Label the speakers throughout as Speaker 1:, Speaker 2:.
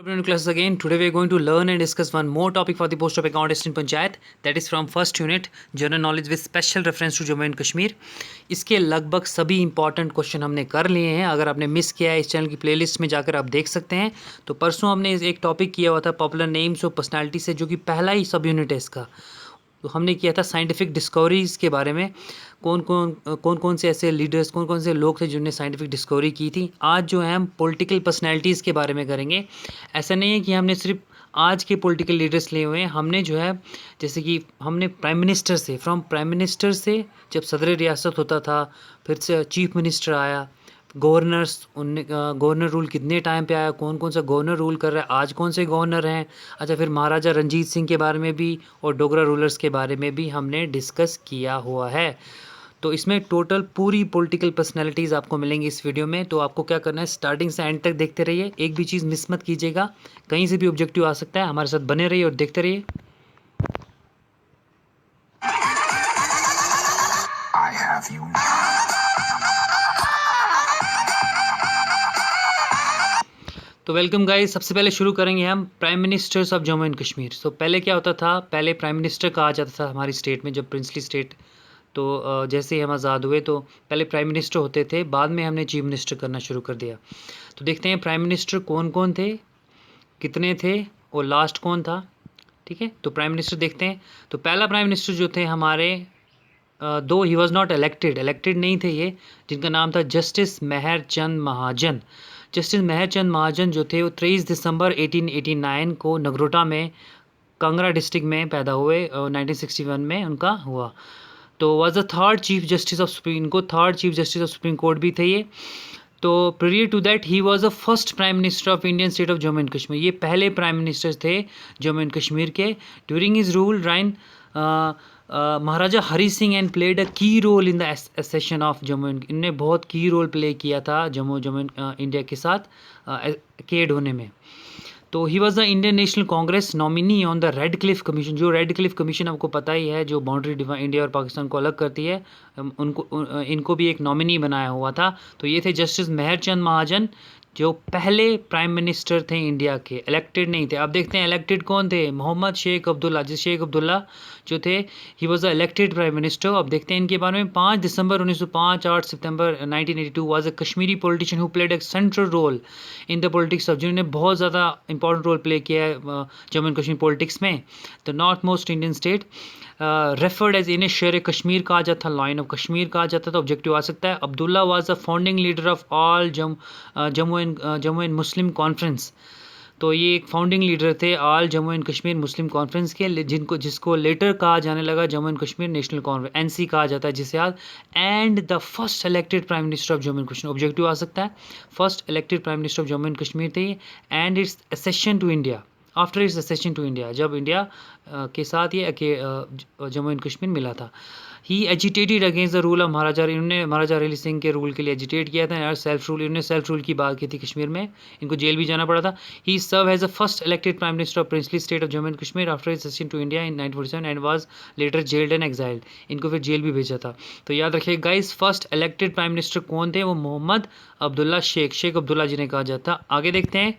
Speaker 1: Afternoon classes again. Today we are going to learn and discuss one more topic for the post of accountant in Panchayat, that is from first unit general knowledge with special reference to Jammu and Kashmir. इसके लगभग सभी important question हमने कर लिए हैं। अगर आपने miss किया है इस चैनल की प्लेलिस्ट में जाकर आप देख सकते हैं। तो परसों हमने एक टॉपिक किया हुआ था पॉपुलर नेम्स ऑफ पर्सनैलिटी से, जो कि पहला ही सब यूनिट है इसका। तो हमने किया था साइंटिफिक डिस्कवरीज़ के बारे में, कौन कौन से ऐसे लीडर्स, कौन कौन से लोग थे जिन्होंने साइंटिफिक डिस्कवरी की थी। आज जो है हम पॉलिटिकल पर्सनैलिटीज़ के बारे में करेंगे। ऐसा नहीं है कि हमने सिर्फ आज के पॉलिटिकल लीडर्स लिए हुए हैं, हमने जो है जैसे कि हमने प्राइम मिनिस्टर से, फ्रॉम प्राइम मिनिस्टर से जब सदर रियासत होता था, फिर से चीफ मिनिस्टर आया, गवर्नर्स, उनने गवर्नर रूल कितने टाइम पे आया, कौन कौन सा गवर्नर रूल कर रहा है, आज कौन से गवर्नर हैं। अच्छा, फिर महाराजा रंजीत सिंह के बारे में भी और डोगरा रूलर्स के बारे में भी हमने डिस्कस किया हुआ है। तो इसमें टोटल पूरी पॉलिटिकल पर्सनैलिटीज़ आपको मिलेंगी इस वीडियो में। तो आपको क्या करना है, स्टार्टिंग से एंड तक देखते रहिए, एक भी चीज़ मिस मत कीजिएगा, कहीं से भी ऑब्जेक्टिव आ सकता है। हमारे साथ बने रहिए और देखते रहिए। I have you. तो वेलकम गाइस। सबसे पहले शुरू करेंगे हम prime ministers of Jammu and Kashmir. So पहले क्या होता था, पहले प्राइम मिनिस्टर कहा जाता था हमारी स्टेट में, जब प्रिंसली स्टेट। तो जैसे ही हम आज़ाद हुए तो पहले प्राइम मिनिस्टर होते थे, बाद में हमने चीफ मिनिस्टर करना शुरू कर दिया। तो देखते हैं प्राइम मिनिस्टर कौन कौन थे, कितने थे और लास्ट कौन था। ठीक है, तो प्राइम मिनिस्टर देखते हैं। तो पहला प्राइम मिनिस्टर जो थे हमारे, दो ही वॉज नॉट इलेक्टेड नहीं थे ये, जिनका नाम था जस्टिस मेहर चंद महाजन। जस्टिस मेहर चंद महाजन जो थे वो 23 दिसंबर 1889 को नगरोटा में, कांगड़ा डिस्ट्रिक्ट में पैदा हुए। 1961 में उनका हुआ। तो was the third chief justice of supreme court, third chief justice of supreme court भी थे ये। तो prior to that he was the first prime minister of Indian state of Jammu and Kashmir. ये पहले प्राइम मिनिस्टर थे जम्मू एंड कश्मीर के। During his rule reign Maharaja Hari Singh and played a key role in the accession of Jammu and, इनने बहुत की role play किया था Jammu India के साथ केड होने में। तो ही was the Indian National Congress nominee on the red Cliff commission. जो रेड क्लिफ कमीशन आपको पता ही है, जो बाउंड्री इंडिया और पाकिस्तान को अलग करती है, इनको भी एक नॉमिनी बनाया हुआ था। तो ये थे जस्टिस मेहर चंद महाजन, जो पहले प्राइम मिनिस्टर थे इंडिया के, इलेक्टेड नहीं थे। अब देखते हैं इलेक्टेड कौन थे। मोहम्मद शेख अब्दुल्ला, जिस शेख अब्दुल्ला जो थे, he was the elected prime minister. अब देखते हैं इनके बारे में। 5 December 1905, 8 September 1982 was a Kashmiri politician who played a central role in the politics of, जिन्होंने बहुत ज़्यादा इंपॉर्टेंट रोल प्ले किया है जम्मू एंड कश्मीर पॉलिटिक्स में। The north most Indian state referred as in Sher Kashmir कहा जाता था, लाइन ऑफ कश्मीर कहा जाता था। ऑब्जेक्टिव आ सकता है। Abdullah was the founding leader of all Jammu and Muslim conference. तो ये एक फाउंडिंग लीडर थे all Jammu and Kashmir Muslim conference के, जिसको लेटर कहा जाने लगा Jammu and Kashmir national conference, NC कहा जाता है जिसे आज। And the first elected prime minister of Jammu and Kashmir. Objective आ सकता है, first elected prime minister of Jammu and Kashmir थे। And its accession to India, after its accession to India, जब इंडिया के साथ ये जम्मू एंड कश्मीर मिला था। He agitated against the rule of maharaja, इन्होंने महाराजा रैली सिंह के रूल के लिए एजिटेट किया था। और सेल्फ रूल, इन्होंने सेल्फ रूल की बात की थी कश्मीर में, इनको जेल भी जाना पड़ा था। He served as the first elected prime minister of princely state of Jammu and Kashmir after accession to India in 1947 and was later jailed and exiled. इनको फिर जेल भी भेजा था। तो याद रखिए guys, first elected prime minister कौन थे, वो मोहम्मद अब्दुल्ला शेख अब्दुल्ला जी ने कहा जाता। आगे देखते हैं।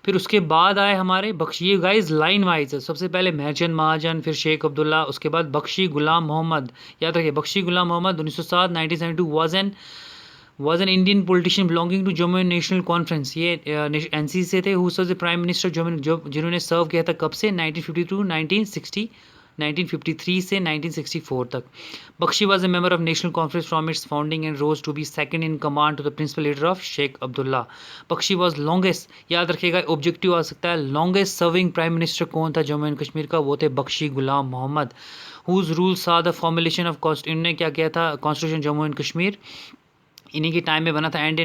Speaker 1: फिर उसके बाद आए हमारे बख्शी, ये गाइस लाइन वाइज है। सबसे पहले मेहरचंद महाजन, फिर शेख अब्दुल्ला, उसके बाद बख्शी गुलाम मोहम्मद। याद रखिए, Bakshi Ghulam Mohammad 1907 1972 was an Indian politician belonging to Jammu National Conference. ये एनसी से थे। Who was the prime minister Jammu, जो जिन्होंने सर्व किया था कब से, 1953 से 1964 तक। Bakshi was a member of National Conference from its founding and rose to be second in command to the principal leader of Sheikh Abdullah. Bakshi was longest, याद रखिएगा ऑब्जेक्टिव आ सकता है, लॉन्गेस्ट सर्विंग प्राइम मिनिस्टर कौन था जम्मू एंड कश्मीर का, वो थे बख्शी गुलाम मोहम्मद। हुज रूल सा द फॉर्मुलेशन ऑफ कॉस्ट, इन्होंने क्या किया था, कॉन्स्टिट्यूशन जम्मू एंड कश्मीर इन्हीं के टाइम में बना था। And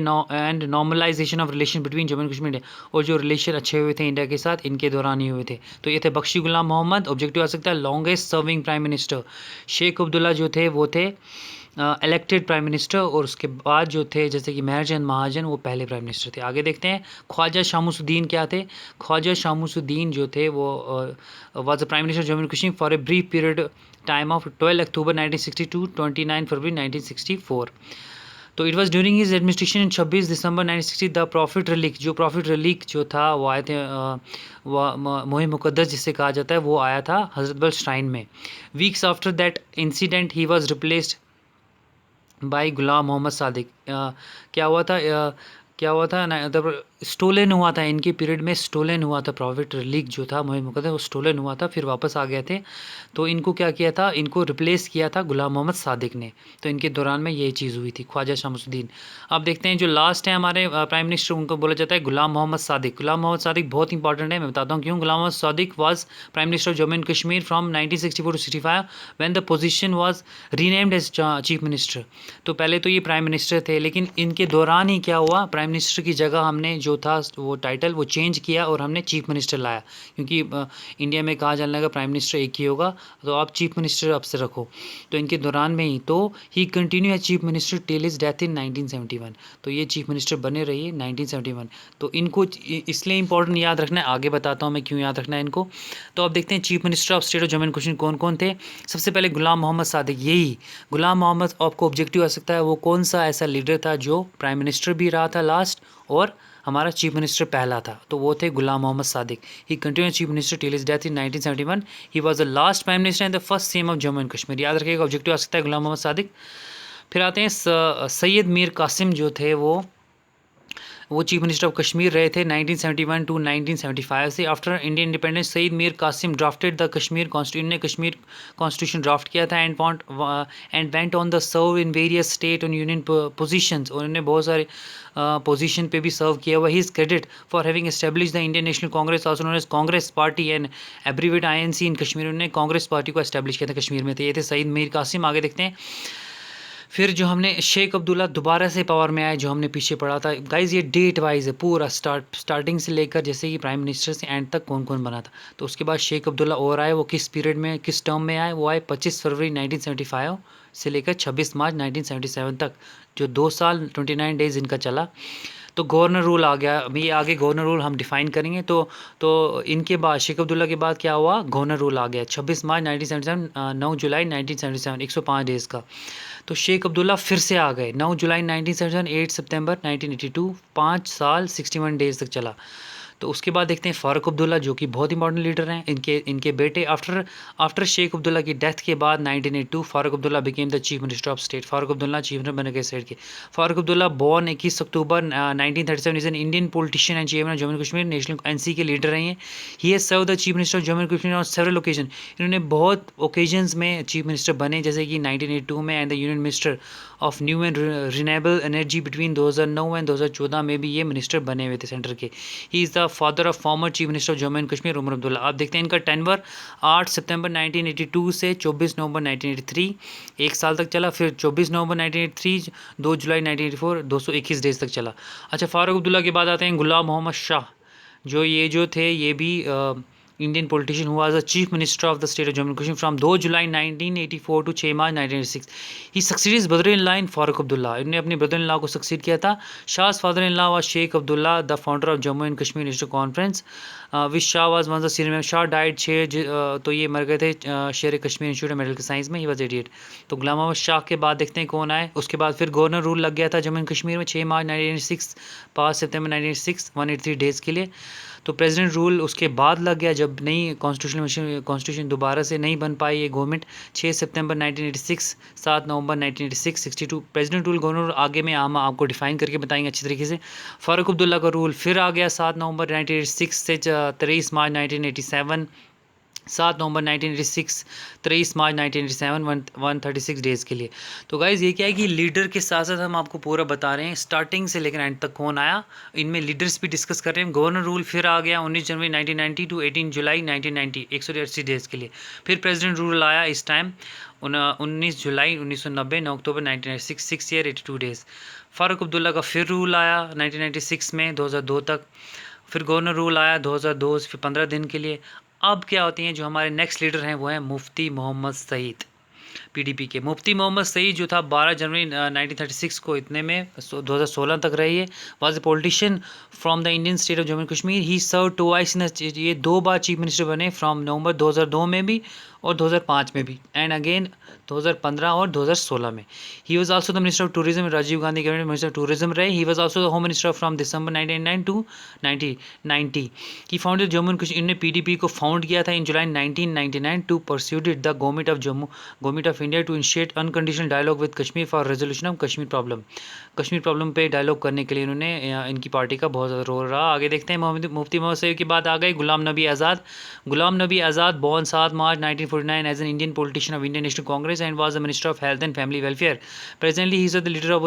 Speaker 1: normalization of relation between Jammu and Kashmir, और जो रिलेशन अच्छे हुए थे इंडिया के साथ, इनके दौरान ही हुए थे। तो ये थे बख्शी गुलाम मोहम्मद। ऑब्जेक्टिव आ सकता है, longest serving prime minister. Sheikh Abdullah जो थे वो थे इलेक्टेड प्राइम मिनिस्टर, और उसके बाद जो थे जैसे कि मेहरचंद महाजन, वो पहले प्राइम मिनिस्टर थे। आगे देखते हैं। ख्वाजा शामुसुद्दीन क्या थे। ख्वाजा शामुसुद्दीन जो थे वो was the prime minister Jammu and Kashmir for a brief period time of 12 October 1960 to 29 February 1964। तो it was during his administration in 26 December 1960 the prophet relic जो था वो आए थे मोह मुकद्दस जिसे कहा जाता है वो आया था हजरत बल श्राइन में। Weeks after that incident he was replaced by Ghulam Mohammad Sadiq. क्या हुआ था क्या हुआ था ना, मतलब स्टोलन हुआ था इनके पीरियड में, स्टोलन हुआ था प्रॉफिट रिलीक जो था मोह मुकद्दस वो स्टोलन हुआ था, फिर वापस आ गए थे। तो इनको क्या किया था, इनको रिप्लेस किया था गुलाम मोहम्मद सादिक ने। तो इनके दौरान में यही चीज़ हुई थी, ख्वाजा शमसुद्दीन। अब देखते हैं जो लास्ट है हमारे प्राइम मिनिस्टर, उनको बोला जाता है गुलाम मोहम्मद सादिक। गुलाम मोहम्मद सादिक बहुत इंपॉर्टेंट है, मैं बताता हूँ क्यों। Ghulam Mohammad Sadiq was prime minister of Jammu and Kashmir from 1964 to 65 when the position was renamed as chief minister. तो पहले तो ये प्राइम मिनिस्टर थे, लेकिन इनके दौरान ही क्या हुआ, प्राइम मिनिस्टर की जगह हमने जो था वो टाइटल वो चेंज किया और हमने चीफ मिनिस्टर लाया, क्योंकि इंडिया में कहा जाने लगा प्राइम मिनिस्टर एक ही होगा, तो आप चीफ मिनिस्टर अब से रखो। तो इनके दौरान में ही तो he continue as chief minister till his death in 1971। तो ये चीफ मिनिस्टर बने रहिए 1971। तो इनको इसलिए इंपॉर्टेंट याद रखना है, आगे बताता हूँ मैं क्यों याद रखना है इनको। तो अब देखते हैं chief minister of state of Jammu and Kashmir कौन कौन थे। सबसे पहले गुलाम मोहम्मद सादिक। यही गुलाम मोहम्मद आपको ऑब्जेक्टिव आ सकता है, वो कौन सा ऐसा लीडर था जो प्राइम मिनिस्टर भी रहा था लास्ट और हमारा चीफ मिनिस्टर पहला था, तो वो थे Ghulam Mohammad Sadiq. He continue chief minister till his death in 1971। He was the last prime minister and the first CM of Jammu and Kashmir. याद रखिएगा, ऑब्जेक्टिव आ सकता है गुलाम मोहम्मद सादिक। फिर आते हैं सैयद मीर कासिम जो थे वो चीफ मिनिस्टर ऑफ कश्मीर रहे थे 1971 टू 1975 से। After Indian independence Syed Mir Qasim drafted the Kashmir constitution ने कश्मीर कॉन्स्टिट्यूशन ड्राफ्ट किया था and went on the serve in various state और यूनियन पोजीशंस। उन्होंने बहुत सारे पोजीशन पे भी सर्व किया हुआ। He is credit for having establish the Indian National Congress also known as Congress party and abbreviate INC in Kashmir. उन्होंने Congress party को एस्टेब्लिश किया था कश्मीर में। तो ये थे सईद मीर कासिम। आगे देखते हैं फिर जो हमने शेख अब्दुल्ला दोबारा से पावर में आए, जो हमने पीछे पढ़ा था गाइज, ये डेट वाइज है पूरा, स्टार्टिंग से लेकर जैसे कि प्राइम मिनिस्टर से एंड तक कौन कौन बना था। तो उसके बाद शेख अब्दुल्ला और आए, वो किस पीरियड में किस टर्म में आए, वो आए 25 फरवरी 1975 से लेकर 26 मार्च 1977 तक, जो 2 साल 29 डेज इनका चला। तो गवर्नर रूल आ गया। अभी आगे गवर्नर रूल हम डिफाइन करेंगे। तो इनके बाद शेख अब्दुल्ला के बाद क्या हुआ, गवर्नर रूल आ गया 26 मार्च 1977 9 जुलाई 1977, 105 डेज़ का। तो शेख अब्दुल्ला फिर से आ गए 9 जुलाई 1977 8 सितंबर 1982, 5 साल 61 डेज़ तक चला। तो उसके बाद देखते हैं फ़ारूक अब्दुल्ला, जो कि बहुत इंपॉर्टेंट लीडर हैं। इनके बेटे आफ्टर शेख अब्दुल्ला की डेथ के बाद 1982 Farooq Abdullah became the chief minister of state. Farooq Abdullah chief minister बने गए स्टेट के। Farooq Abdullah born 21 October 1937 is an Indian politician and chairman of Jammu and Kashmir, National NC के लीडर रहे हैं। He has serve the chief minister of Jammu and Kashmir on several occasion. इन्होंने बहुत occasions में चीफ मिनिस्टर बने, जैसे कि 1982 में and the union minister of new and renewable energy between 2009 and 2014 में भी ये मिनिस्टर बने हुए थे सेंटर के। He is the father of former chief minister of Jammu and Kashmir Omar Abdullah. आप देखते हैं इनका टेनवर 8 सितंबर 1982 से 24 नवंबर 1983, 1 साल तक चला। फिर 24 नवंबर 1983 2 जुलाई 1984 221 डेज तक चला। अच्छा, फ़ारूक अब्दुल्ला के बाद आते हैं गुलाम मोहम्मद शाह, जो थे ये भी इंडियन पॉलिटिशियन हुआ as the chief minister of the state of Jammu and Kashmir from 2 July 1984 to 6 March 1986। He succeed his brother in law in Farooq Abdullah. इन्होंने अपने ब्रदर इन लॉ को सक्सीड किया था। Shah's father in law was Sheikh Abdullah, the founder of Jammu and Kashmir national Conference which Shah was one of the senior. Shah died तो ये मर गए थे शेर Kashmir institute of medical science में, ही वाज 88। तो गुलाम मोहम्मद शाह के बाद देखते हैं कौन आए। उसके बाद फिर गवर्नर रूल लग गया था जम्मू एंड कश्मीर में 6 मार्च 1986 5 सितंबर 1986 183 डेज़ के लिए। तो प्रेसिडेंट रूल उसके बाद लग गया, जब नई कॉन्स्टिट्यूशन दोबारा से नहीं बन पाई ये गवर्नमेंट। 6 सितंबर 1986 7 नवंबर 1986 62 प्रेसिडेंट रूल गवर्नर आगे में हम आपको डिफाइन करके बताएंगे अच्छी तरीके से। फ़ारूक अब्दुल्ला का रूल फिर आ गया 7 नवंबर 1986 से 23 मार्च 1987, 7 नवंबर 1986 23 मार्च 1987 136 डेज़ के लिए। तो गाइज़ ये क्या है कि लीडर के साथ साथ हम आपको पूरा बता रहे हैं स्टार्टिंग से लेकर एंड तक कौन आया, इनमें लीडर्स भी डिस्कस कर रहे हैं। गवर्नर रूल फिर आ गया 19 जनवरी 1990 टू 18 जुलाई 1990 180 डेज़ के लिए। फिर प्रेसिडेंट रूल आया इस टाइम 19 जुलाई 1990 9 अक्टूबर 1996 6 ईयर 82 डेज़। फ़ारूक अब्दुल्ला का फिर रूल आया 1996 में 2002 तक। फिर गवर्नर रूल आया 2002 फिर 15 दिन के लिए। अब क्या होती हैं जो हमारे नेक्स्ट लीडर हैं वो हैं मुफ्ती मोहम्मद सईद। पीडीपी के। मुफ्ती मोहम्मद सईद जो था 12 जनवरी 1936 को इतने में 2016 तक रही है। Was a politician from the Indian state of Jammu and Kashmir. He serve twice in ये 2 बार चीफ मिनिस्टर बने, फ्रॉम नवंबर 2002 में भी और 2005 में भी, एंड अगेन 2015 और 2016 में। He was also the minister of tourism, Rajiv Gandhi government minister of tourism रहे। He was also the home minister from December 1999 to 1990। He founded Jammu and Kashmir, इन्होंने पीडीपी को फाउंड किया था in July 1999 to persuade the government of Jammu, government of India to initiate unconditional dialogue with Kashmir for resolution of Kashmir problem. Kashmir problem पे dialogue करने के लिए इन्होंने इनकी पार्टी का बहुत ज़्यादा रोल रहा। आगे देखते हैं मुफ्ती मोहम्मद सईद की बात आ गई। गुलाम Nabi Azad. Ghulam Nabi Azad born 7 March 1949 as an Indian politician of Indian National Congress and was the minister of health and family welfare. Presently he is the leader of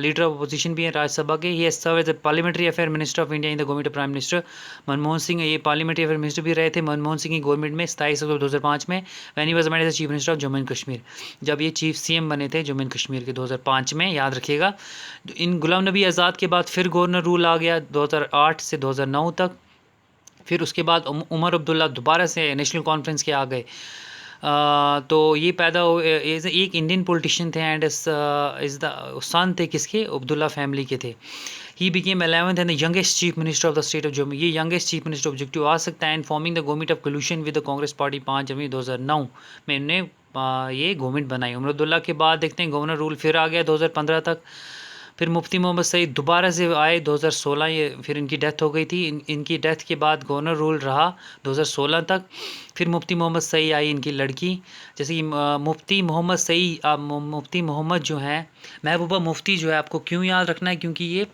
Speaker 1: leader of opposition भी है राज्यसभा के। He has served as the parliamentary affair minister of India in the government of prime minister Manmohan Singh. ये parliamentary affair minister भी रहे थे मनमोहन सिंह की government में 27 October 2005 में, when he was appointed as chief minister of Jammu and Kashmir, जब ये चीफ सीएम बने थे जम्मू एंड कश्मीर के 2005 में, याद रखिएगा। इन गुलाम नबी आज़ाद के बाद फिर गवर्नर रूल आ गया 2008 से 2009 तक। फिर उसके बाद उमर अब्दुल्ला दोबारा से नेशनल कॉन्फ्रेंस के आ गए। तो ये पैदा एक इंडियन पॉलिटिशियन थे एंड इज़ द सन थे किसके, अब्दुल्ला फैमिली के थे। He became 11th and the youngest chief minister of the state of Jammu. ये यंगेस्ट चीफ मिनिस्टर ऑब्जेक्टिव आ सकता है। And forming the government of collision with the Congress party 5 जनवरी 2009 में इन्होंने ये गवर्नमेंट बनाई। उमर अब्दुल्ला के बाद देखते हैं गवर्नर रूल फिर आ गया 2015 तक। फिर मुफ्ती मोहम्मद सईद दोबारा से आए 2016, ये फिर इनकी डेथ हो गई थी। इनकी डेथ के बाद गवर्नर रूल रहा 2016 तक। फिर मुफ्ती मोहम्मद सईद आई इनकी लड़की, जैसे कि मुफ्ती मोहम्मद सईद, मुफ्ती मोहम्मद जो है, महबूबा मुफ्ती जो है, आपको क्यों याद रखना है, क्योंकि ये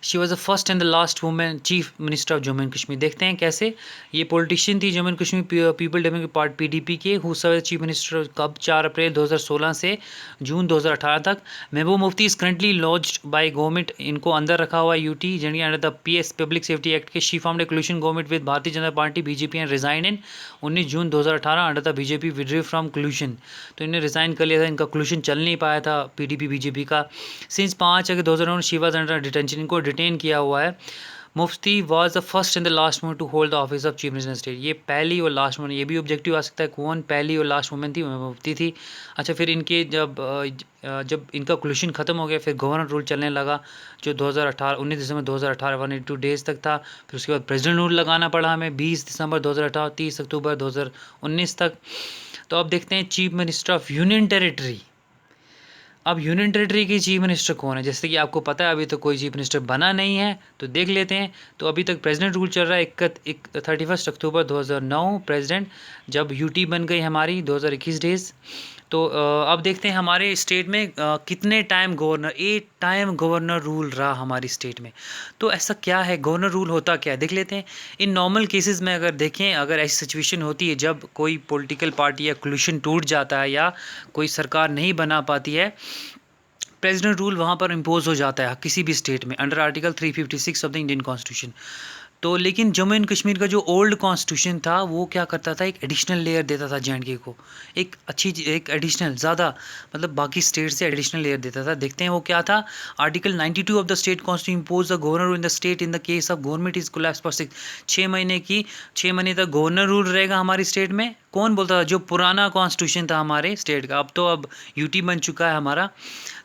Speaker 1: she was the first and the last women chief minister of Jammu and Kashmir. देखते हैं कैसे ये पॉलिटिशियन थी Jammu and Kashmir people democratic party PDP के, हु सर्व चीफ मिनिस्टर कब 4 अप्रैल 2016 से जून 2018 तक। Mehbooba Mufti is currently launched by government, इनको अंदर रखा हुआ है UT generally under the PS public safety act के। She formed a coalition government with Bharatiya Janata Party BJP and resign in 19 June 2018 under the BJP withdrew from coalition. तो इन्हें resign कर लिया था, इनका कोलिशन चल नहीं पाया था पीडीपी बीजेपी का। Since 5 August 2009 she was under detention, इनको डिटेन किया हुआ है। Mufti was the first and the last woman to hold the office of chief minister state. ये पहली और लास्ट वुमन, ये भी ऑब्जेक्टिव आ सकता है, कौन पहली और लास्ट वुमन थी, मुफ्ती थी। अच्छा, फिर इनके जब इनका कोलिशन ख़त्म हो गया, फिर गवर्नर रूल चलने लगा जो 2018 19 दिसंबर 2018 182 डेज़ तक था। फिर उसके बाद प्रेसिडेंट रूल लगाना पड़ा हमें 20 दिसंबर 2018 30 अक्टूबर 2019 तक। तो अब देखते हैं chief minister of union territory. अब यूनियन टेरिटरी के चीफ मिनिस्टर कौन है, जैसे कि आपको पता है अभी तो कोई चीफ मिनिस्टर बना नहीं है, तो देख लेते हैं। तो अभी तक प्रेसिडेंट रूल चल रहा है 31 अक्टूबर 2009 प्रेसिडेंट, जब यूटी बन गई हमारी 2021 डेज़। तो अब देखते हैं हमारे स्टेट में कितने time governor, 8 time governor rule रहा हमारी स्टेट में। तो ऐसा क्या है, गवर्नर रूल होता क्या है, देख लेते हैं। इन नॉर्मल केसेस में अगर देखें, अगर ऐसी सिचुएशन होती है जब कोई पॉलिटिकल पार्टी या कोलिशन टूट जाता है या कोई सरकार नहीं बना पाती है, प्रेसिडेंट रूल वहाँ पर इम्पोज हो जाता है किसी भी स्टेट में under article 356 of the Indian constitution. तो लेकिन जम्मू एंड कश्मीर का जो ओल्ड कॉन्स्टिट्यूशन था वो क्या करता था, एक एडिशनल लेयर देता था जेएंडके को, एक एडिशनल ज़्यादा, मतलब बाकी स्टेट से एडिशनल लेयर देता था। देखते हैं वो क्या था। Article 92 of the state constitution impose the governor in the state in the case of government is collapse for 6 महीने तक गवर्नर रूल रहेगा हमारी स्टेट में। कौन बोलता था, जो पुराना कॉन्स्टिट्यूशन था हमारे स्टेट का, अब यूटी बन चुका है हमारा।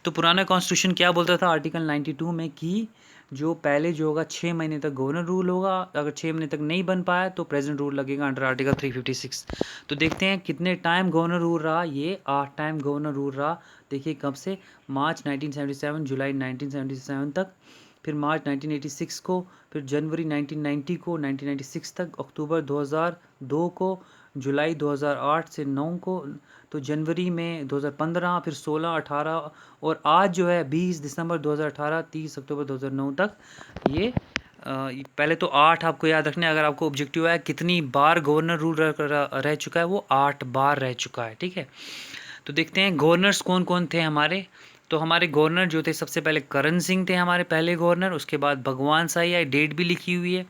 Speaker 1: तो पुराना कॉन्स्टिट्यूशन क्या बोलता था आर्टिकल 92 में कि जो पहले जो होगा 6 महीने तक गवर्नर रूल होगा, अगर 6 महीने तक नहीं बन पाया तो प्रेसिडेंट रूल लगेगा अंडर आर्टिकल 356। तो देखते हैं कितने टाइम गवर्नर रूल रहा, ये 8 टाइम गवर्नर रूल रहा। देखिए कब से, मार्च 1977 जुलाई 1977 तक, फिर मार्च 1986 को, फिर जनवरी 1990 को 1996 तक, अक्टूबर 2002 को, जुलाई 2008 से 9 को, तो जनवरी में 2015, फिर 16, 18 और आज जो है 20 दिसंबर 2018 30 अक्टूबर 2009 तक। ये पहले तो 8 आपको याद रखना है। अगर आपको ऑब्जेक्टिव है कितनी बार गवर्नर रूल रह चुका है, वो 8 बार रह चुका है, ठीक है। तो देखते हैं गवर्नर्स कौन कौन थे हमारे। तो हमारे गवर्नर जो थे, सबसे पहले करण सिंह थे हमारे पहले गवर्नर, उसके बाद भगवान साई आए, डेट भी लिखी हुई है।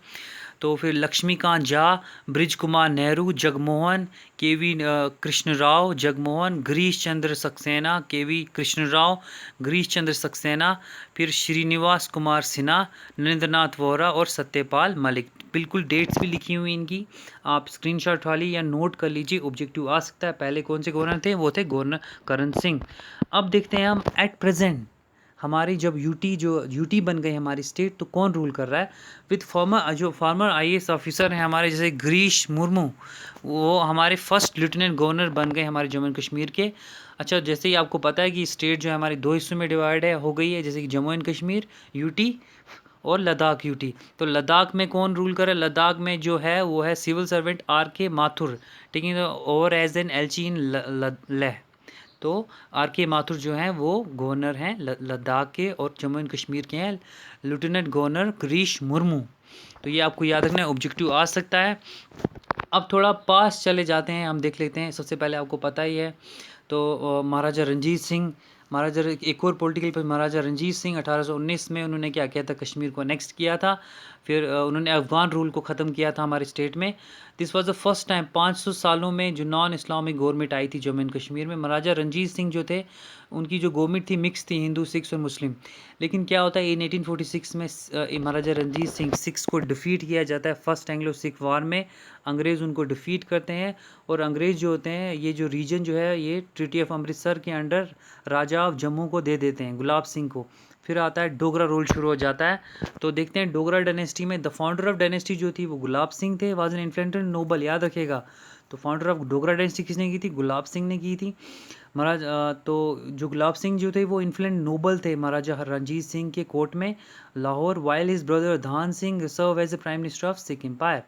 Speaker 1: तो फिर लक्ष्मीकांत झा, ब्रिज कुमार नेहरू, जगमोहन, केवी कृष्ण राव, जगमोहन, गिरीश चंद्र सक्सेना, केवी कृष्ण राव, गिरीश चंद्र सक्सेना, फिर श्रीनिवास कुमार सिन्हा, नरेंद्रनाथ वोहरा और सत्यपाल मलिक। बिल्कुल डेट्स भी लिखी हुई इनकी, आप स्क्रीनशॉट उठा ली या नोट कर लीजिए, ऑब्जेक्टिव आ सकता है। पहले कौन से गवर्नर थे? वो थे गवर्नर करण सिंह। अब देखते हैं हम एट प्रेजेंट हमारी जब यूटी बन गई हमारी स्टेट, तो कौन रूल कर रहा है? विद फॉर्मर आईएएस ऑफिसर हैं हमारे, जैसे गिरीश मुर्मू, वो हमारे फर्स्ट लेफ्टिनेंट गवर्नर बन गए हमारे जम्मू एंड कश्मीर के। अच्छा, जैसे ही आपको पता है कि स्टेट जो है हमारी दो हिस्सों में डिवाइड हो गई है, जैसे कि जम्मू एंड कश्मीर यूटी और लद्दाख यूटी। तो लद्दाख में कौन रूल करे? लद्दाख में जो है वो है civil servant R.K. Mathur, taking over as an LG in Leh. तो R.K. माथुर जो हैं वो गवर्नर हैं लद्दाख के, और जम्मू एंड कश्मीर के हैं लेफ्टिनेंट गवर्नर गिरीश मुर्मू। तो ये आपको याद रखना है, ऑब्जेक्टिव आ सकता है। अब थोड़ा पास चले जाते हैं, हम देख लेते हैं। सबसे पहले आपको पता ही है, तो महाराजा रंजीत सिंह, एक और पॉलिटिकल पर महाराजा रंजीत सिंह 1819 में उन्होंने क्या किया था? कश्मीर को नेक्स्ट किया था। फिर उन्होंने अफगान रूल को ख़त्म किया था हमारे स्टेट में। This was the first time 500 सालों में जो नॉन इस्लामिक गवर्नमेंट आई थी जम्मू एंड कश्मीर में। महाराजा रंजीत सिंह जो थे, उनकी जो गवर्नमेंट थी मिक्स थी, हिंदू, सिख्स और मुस्लिम। लेकिन क्या होता है, इन 1846 में महाराजा रंजीत सिंह सिख्स को डिफीट किया जाता है फर्स्ट एंग्लो सिख वार में। अंग्रेज़ उनको डिफीट करते हैं, और अंग्रेज़ जो होते हैं, ये जो रीजन जो है, ये ट्रीटी ऑफ अमृतसर के अंडर राजा ऑफ जम्मू को दे देते हैं, गुलाब सिंह को। फिर आता है डोगरा रूल शुरू हो जाता है। तो देखते हैं डोगरा डायनेस्टी में द फाउंडर ऑफ डायनेस्टी जो थी वो गुलाब सिंह थे, वाज एन इन्फ्लुएंशियल नोबल, याद रखिएगा। तो फाउंडर ऑफ डोगरा डायनेस्टी किसने की थी? गुलाब सिंह ने की थी। महाराज तो जो गुलाब सिंह जो थे वो इन्फ्लुएंट नोबल थे महाराजा रंजीत सिंह के कोर्ट में Lahore, while his brother Dhian Singh served as the prime minister of Sikh empire.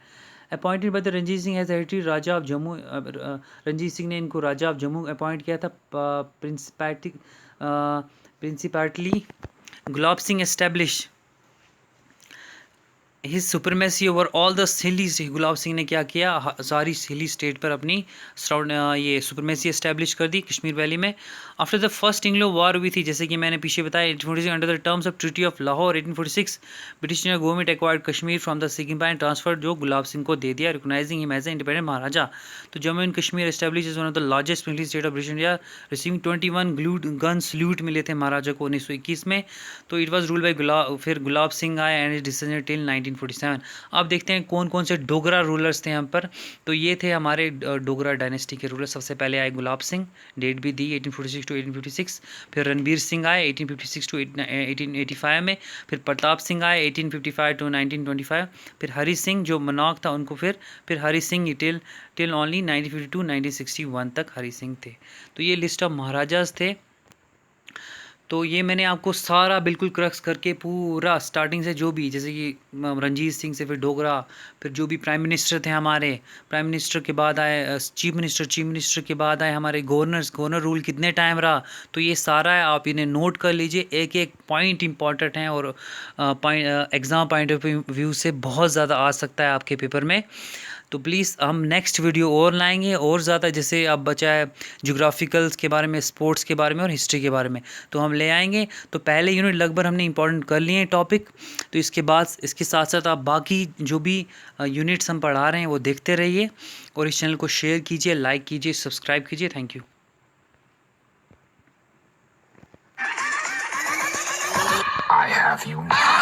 Speaker 1: Appointed by the Ranjit Singh as hereditary raja of Jammu. Ranjit Singh ने इनको राजा ऑफ जम्मू अपॉइंट किया था। Principality Gulab Singh establish his supremacy over all the hilly state. Gulab Singh ने क्या किया? सारी हिली स्टेट पर अपनी ये सुपरमेसी एस्टेब्लिश कर दी कश्मीर वैली में। After the first Anglo war हुई थी, जैसे कि मैंने पीछे बताया, 1846 under the terms of treaty of Lahore 1846 British government acquired Kashmir from the Sikh empire, transfer जो गुलाब सिंह को दे दिया, recognizing him as a independent maharaja. तो Jammu and Kashmir establish is one of the largest military state of British India, receiving 21 gun salute मिले थे महाराजा को 1921 में। तो इट वॉज रूल बाई फिर गुलाब सिंह आए एंड इज डिसीजन टिल 1947। अब देखते हैं कौन कौन से डोगरा रूलर्स थे यहाँ पर। तो ये थे हमारे डोगरा डायनेस्टी के रूलर। सबसे पहले आए गुलाब सिंह, डेट भी दी 1846 टू 1856। फिर रणबीर सिंह आए 1856 टू 1885 में। फिर प्रताप सिंह आए 1855 टू 1925। फिर हरी सिंह जो मनाक था उनको फिर Hari Singh till only 1952 to 1961 तक हरी सिंह थे। तो ये लिस्ट ऑफ महाराजाज थे। तो ये मैंने आपको सारा बिल्कुल क्रक्स करके पूरा स्टार्टिंग से, जो भी जैसे कि रंजीत सिंह से फिर डोगरा, फिर जो भी प्राइम मिनिस्टर थे हमारे, प्राइम मिनिस्टर के बाद आए चीफ मिनिस्टर के बाद आए हमारे गवर्नर रूल कितने टाइम रहा, तो ये सारा है, आप इन्हें नोट कर लीजिए। एक एक पॉइंट इंपॉर्टेंट हैं और एग्ज़ाम पॉइंट ऑफ व्यू से बहुत ज़्यादा आ सकता है आपके पेपर में। तो प्लीज़ हम नेक्स्ट वीडियो और लाएंगे और ज़्यादा, जैसे अब बचा है जोग्राफिकल्स के बारे में, स्पोर्ट्स के बारे में और हिस्ट्री के बारे में, तो हम ले आएंगे। तो पहले यूनिट लगभग हमने इंपॉर्टेंट कर लिए हैं टॉपिक। तो इसके बाद इसके साथ साथ आप बाकी जो भी यूनिट्स हम पढ़ा रहे हैं वो देखते रहिए, और इस चैनल को शेयर कीजिए, लाइक कीजिए, सब्सक्राइब कीजिए। Thank you. I have you now.